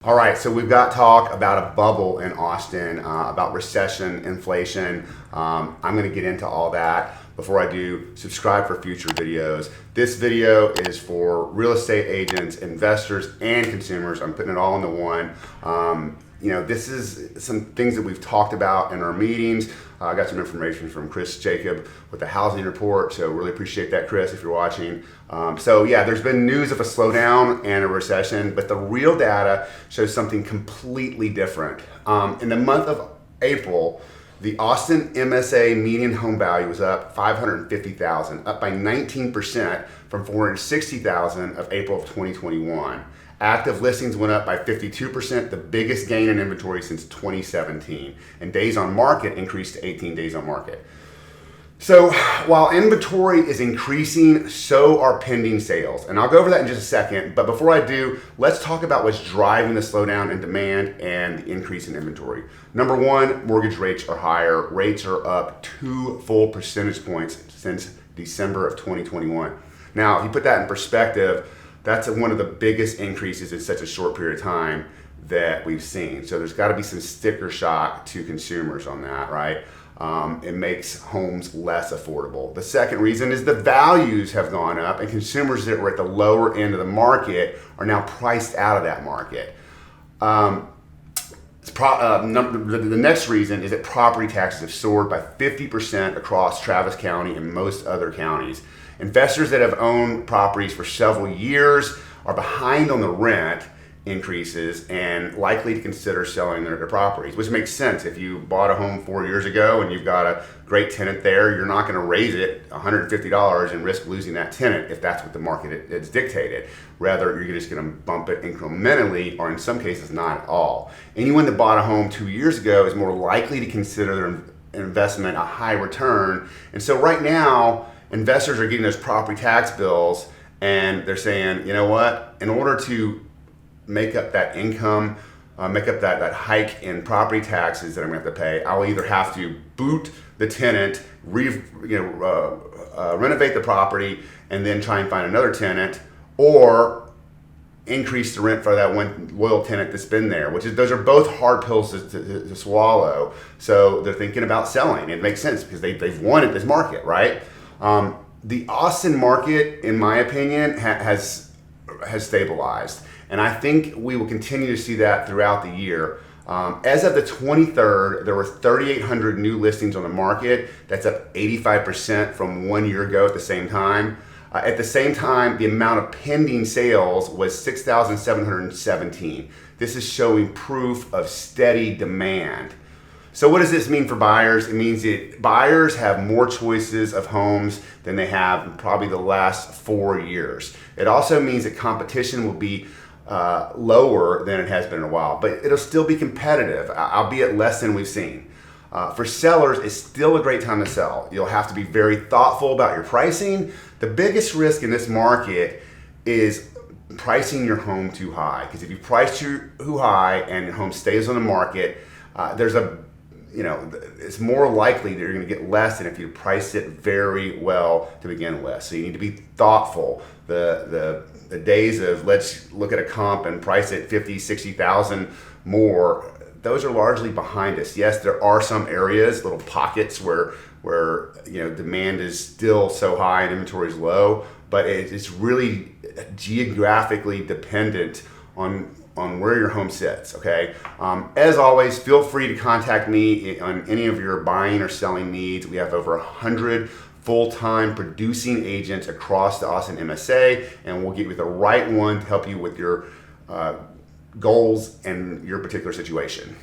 All right, so we've got talk about a bubble in Austin, about recession, inflation. I'm going to get into all that. Before I do, subscribe for future videos. This video is for real estate agents, investors, and consumers. I'm putting it all into one. This is some things that we've talked about in our meetings. I got some information from Chris Jacob with the housing report, so really appreciate that, Chris, if you're watching. There's been news of a slowdown and a recession, but the real data shows something completely different. In the month of April, the Austin MSA median home value was up $550,000, up by 19% from $460,000 of April of 2021. Active listings went up by 52%, the biggest gain in inventory since 2017. And days on market increased to 18 days on market. So while inventory is increasing, so are pending sales. And I'll go over that in just a second. But before I do, let's talk about what's driving the slowdown in demand and the increase in inventory. Number one, mortgage rates are higher. Rates are up 2 full percentage points since December of 2021. Now, if you put that in perspective, that's one of the biggest increases in such a short period of time that we've seen. So there's got to be some sticker shock to consumers on that, right? It makes homes less affordable. The second reason is the values have gone up, and consumers that were at the lower end of the market are now priced out of that market. The next reason is that property taxes have soared by 50% across Travis County and most other counties. Investors that have owned properties for several years are behind on the rent increases and likely to consider selling their properties, which makes sense. If you bought a home 4 years ago and you've got a great tenant there, you're not going to raise it $150 and risk losing that tenant if that's what the market is dictated. Rather, you're just going to bump it incrementally, or in some cases not at all. Anyone that bought a home 2 years ago is more likely to consider their investment a high return. And so right now, investors are getting those property tax bills and they're saying, you know what, in order to make up that income, make up that hike in property taxes that I'm going to have to pay, I'll either have to boot the tenant, renovate the property, and then try and find another tenant, or increase the rent for that one loyal tenant that's been there, those are both hard pills to swallow. So they're thinking about selling. It makes sense because they've wanted this market, right? The Austin market, in my opinion, has stabilized. And I think we will continue to see that throughout the year. As of the 23rd, there were 3,800 new listings on the market. That's up 85% from 1 year ago at the same time. At the same time, the amount of pending sales was 6,717. This is showing proof of steady demand. So what does this mean for buyers? It means that buyers have more choices of homes than they have in probably the last 4 years. It also means that competition will be lower than it has been in a while, but it'll still be competitive, albeit less than we've seen. For sellers, it's still a great time to sell. You'll have to be very thoughtful about your pricing. The biggest risk in this market is pricing your home too high, because if you price too high and your home stays on the market, it's more likely that you're going to get less than if you price it very well to begin with. So you need to be thoughtful. The days of let's look at a comp and price it 50, 60,000 more, those are largely behind us. Yes, there are some areas, little pockets where demand is still so high and inventory is low, but it's really geographically dependent on where your home sits, okay? As always, feel free to contact me on any of your buying or selling needs. We have over 100 full-time producing agents across the Austin MSA, and we'll get you the right one to help you with your goals and your particular situation.